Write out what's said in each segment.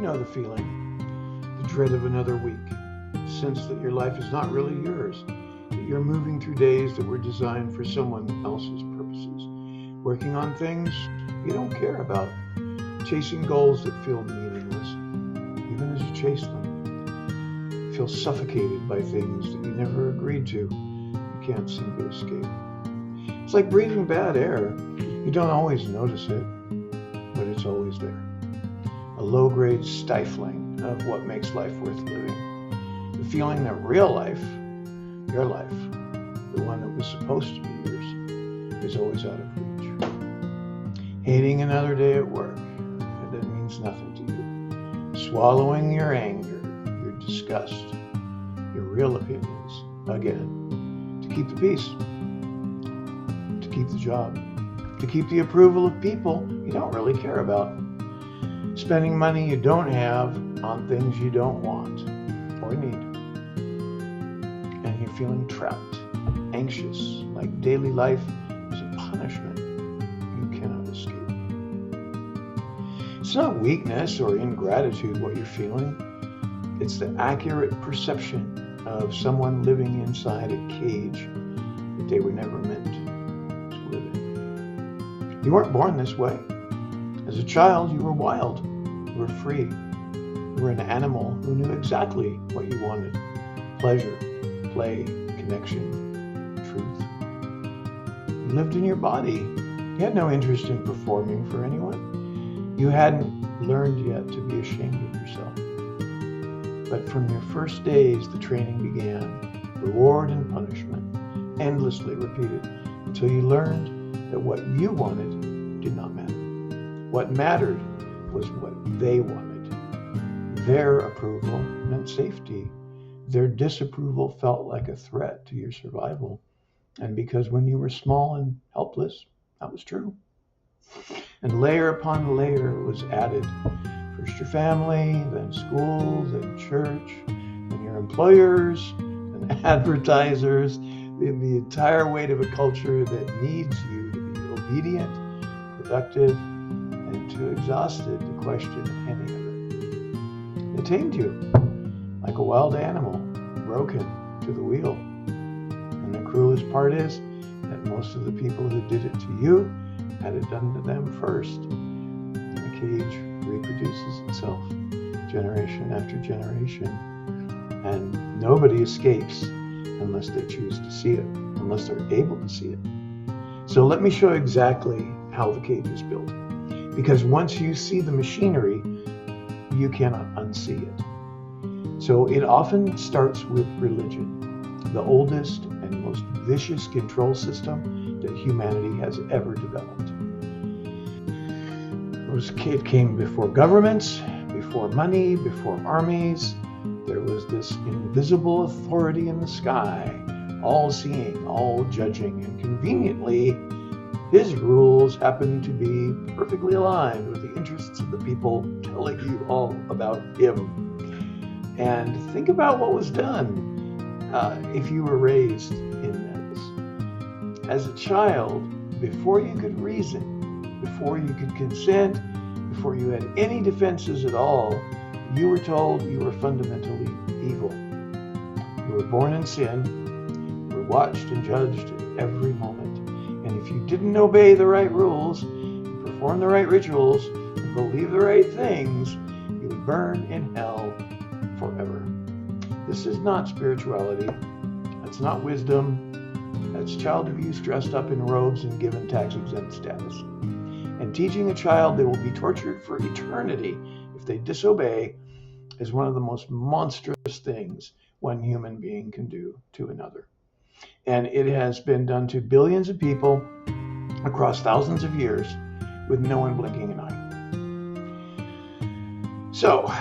know the feeling, the dread of another week, the sense that your life is not really yours, that you're moving through days that were designed for someone else's purposes, working on things you don't care about, chasing goals that feel meaningless, even as you chase them. You feel suffocated by things that you never agreed to. You can't seem to escape. It's like breathing bad air. You don't always notice it, but it's always there. A low-grade stifling of what makes life worth living. The feeling that real life, your life, the one that was supposed to be yours, is always out of reach. Hating another day at work, that means nothing to you. Swallowing your anger, your disgust, your real opinions, again, to keep the peace, to keep the job, to keep the approval of people you don't really care about. Spending money you don't have on things you don't want or need. And you're feeling trapped, anxious, like daily life is a punishment you cannot escape. It's not weakness or ingratitude what you're feeling. It's the accurate perception of someone living inside a cage that they were never meant to live in. You weren't born this way. As a child, you were wild. You were free. You were an animal who knew exactly what you wanted. Pleasure, play, connection, truth. You lived in your body. You had no interest in performing for anyone. You hadn't learned yet to be ashamed of yourself. But from your first days, the training began. Reward and punishment, endlessly repeated, until you learned that what you wanted did not matter. What mattered was what they wanted. Their approval meant safety. Their disapproval felt like a threat to your survival. And because when you were small and helpless, that was true. And layer upon layer was added. First your family, then schools, then church, then your employers, and advertisers, then the entire weight of a culture that needs you to be obedient, productive, and too exhausted to question any of it. They tamed you like a wild animal, broken to the wheel. And the cruelest part is that most of the people who did it to you had it done to them first. And the cage reproduces itself generation after generation. And nobody escapes unless they choose to see it, unless they're able to see it. So let me show exactly how the cage is built. Because once you see the machinery, you cannot unsee it. So it often starts with religion, the oldest and most vicious control system that humanity has ever developed. It came before governments, before money, before armies. There was this invisible authority in the sky, all seeing, all judging, and conveniently, his rules happen to be perfectly aligned with the interests of the people telling you all about him. And think about what was done if you were raised in this. As a child, before you could reason, before you could consent, before you had any defenses at all, you were told you were fundamentally evil. You were born in sin, you were watched and judged at every moment. And if you didn't obey the right rules, perform the right rituals, and believe the right things, you would burn in hell forever. This is not spirituality. That's not wisdom. That's child abuse dressed up in robes and given tax-exempt status. And teaching a child they will be tortured for eternity if they disobey is one of the most monstrous things one human being can do to another. And it has been done to billions of people across thousands of years with no one blinking an eye. So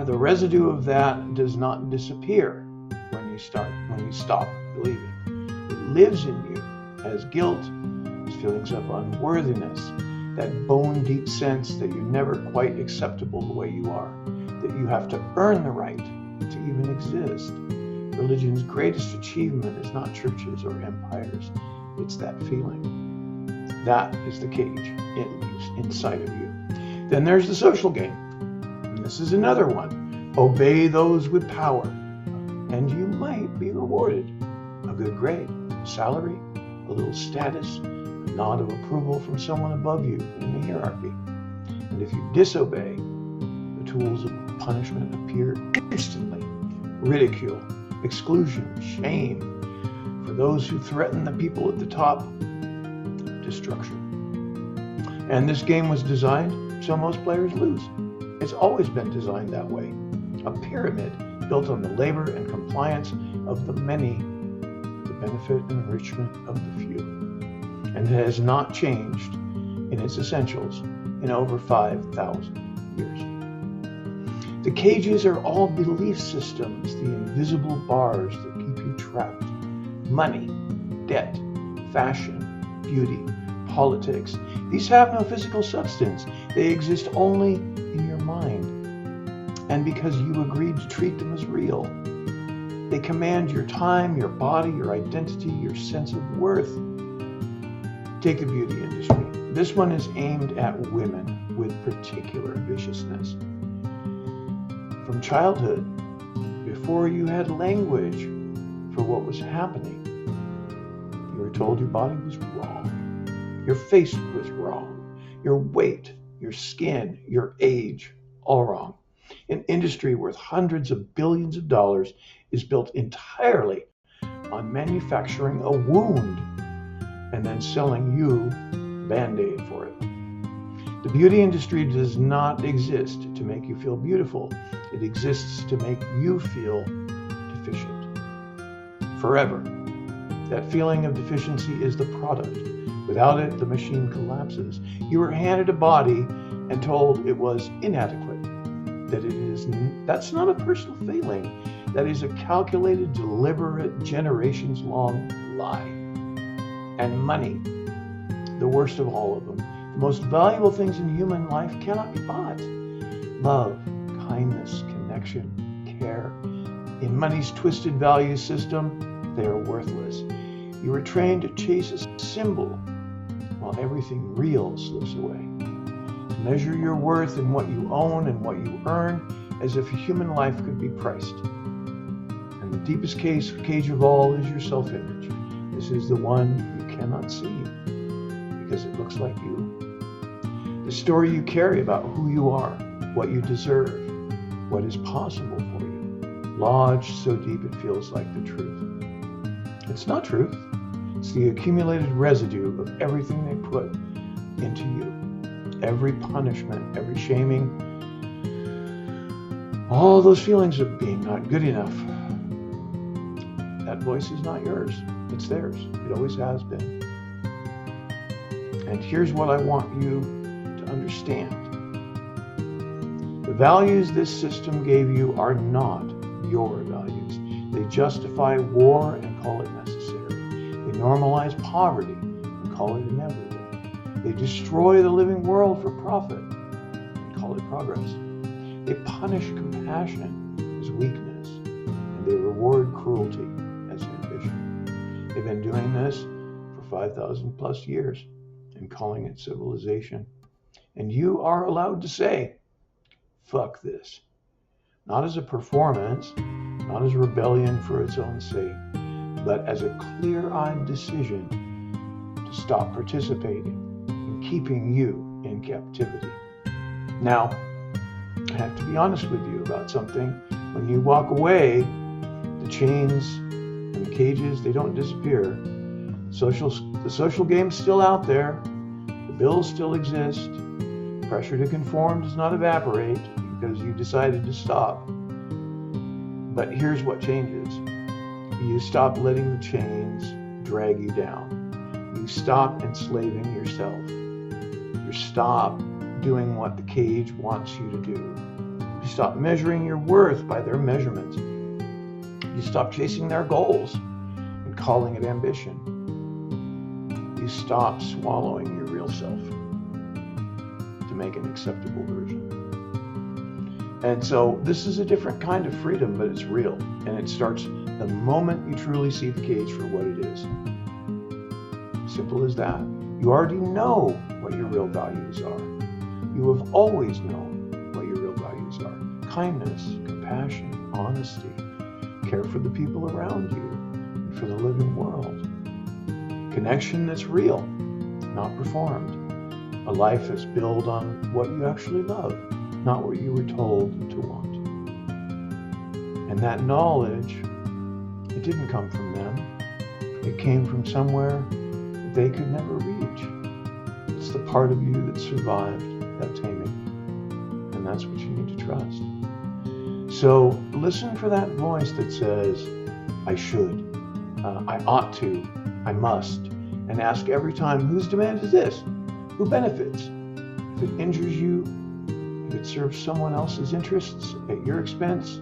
the residue of that does not disappear when you stop believing. It lives in you as guilt, as feelings of unworthiness, that bone deep sense that you're never quite acceptable the way you are, that you have to earn the right to even exist. Religion's greatest achievement is not churches or empires. It's that feeling. That is the cage it leaves inside of you. Then there's the social game. And this is another one. Obey those with power, and you might be rewarded. A good grade, a salary, a little status, a nod of approval from someone above you in the hierarchy. And if you disobey, the tools of punishment appear instantly. Ridicule, exclusion, shame. For those who threaten the people at the top, destruction. And this game was designed so most players lose. It's always been designed that way. A pyramid built on the labor and compliance of the many, the benefit and enrichment of the few. And it has not changed in its essentials in over 5,000 years. The cages are all belief systems, the invisible bars that keep you trapped. Money, debt, fashion, beauty, politics. These have no physical substance. They exist only in your mind. And because you agreed to treat them as real, they command your time, your body, your identity, your sense of worth. Take the beauty industry. This one is aimed at women with particular viciousness. From childhood, before you had language for what was happening, you were told your body was wrong, your face was wrong, your weight, your skin, your age, all wrong. An industry worth hundreds of billions of dollars is built entirely on manufacturing a wound and then selling you Band-Aid for it. The beauty industry does not exist to make you feel beautiful. It exists to make you feel deficient. Forever. That feeling of deficiency is the product. Without it, the machine collapses. You were handed a body and told it was inadequate. That's not a personal failing. That is a calculated, deliberate, generations-long lie. And money, the worst of all of them. The most valuable things in human life cannot be bought. Love, kindness, connection, care. In money's twisted value system, they are worthless. You were trained to chase a symbol while everything real slips away. To measure your worth in what you own and what you earn as if human life could be priced. And the deepest cage of all is your self-image. This is the one you cannot see because it looks like you. The story you carry about who you are, what you deserve, what is possible for you, lodged so deep it feels like the truth. It's not truth. It's the accumulated residue of everything they put into you. Every punishment, every shaming, all those feelings of being not good enough. That voice is not yours. It's theirs. It always has been. And here's what I want you to understand. The values this system gave you are not your values. They justify war and call it necessary. They normalize poverty and call it inevitable. They destroy the living world for profit and call it progress. They punish compassion as weakness, and they reward cruelty as ambition. They've been doing this for 5,000 plus years and calling it civilization. And you are allowed to say, fuck this. Not as a performance, not as a rebellion for its own sake, but as a clear-eyed decision to stop participating in keeping you in captivity. Now, I have to be honest with you about something. When you walk away, the chains and the cages, they don't disappear. The social game's still out there. The bills still exist. Pressure to conform does not evaporate because you decided to stop. But here's what changes. You stop letting the chains drag you down. You stop enslaving yourself. You stop doing what the cage wants you to do. You stop measuring your worth by their measurements. You stop chasing their goals and calling it ambition. You stop swallowing your real self to make an acceptable version. And so this is a different kind of freedom, but it's real. And it starts the moment you truly see the cage for what it is. Simple as that. You already know what your real values are. You have always known what your real values values are kindness, compassion, honesty, care for the people around you, and for the living world. Connection that's real, not performed. A life that's built on what you actually love, not what you were told to want. And that knowledge, it didn't come from them. It came from somewhere that they could never reach. It's the part of you that survived that taming. And that's what you need to trust. So listen for that voice that says, I should, I ought to, I must. And ask every time, whose demand is this? Who benefits? If it injures you, if it serves someone else's interests at your expense,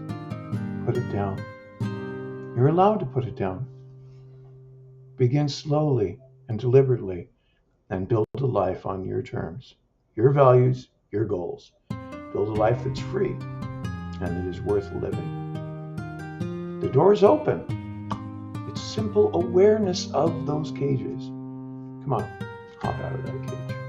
put it down. You're allowed to put it down. Begin slowly and deliberately and build a life on your terms, your values, your goals. Build a life that's free and that is worth living. The door is open. It's simple awareness of those cages. Come on, hop out of that cage.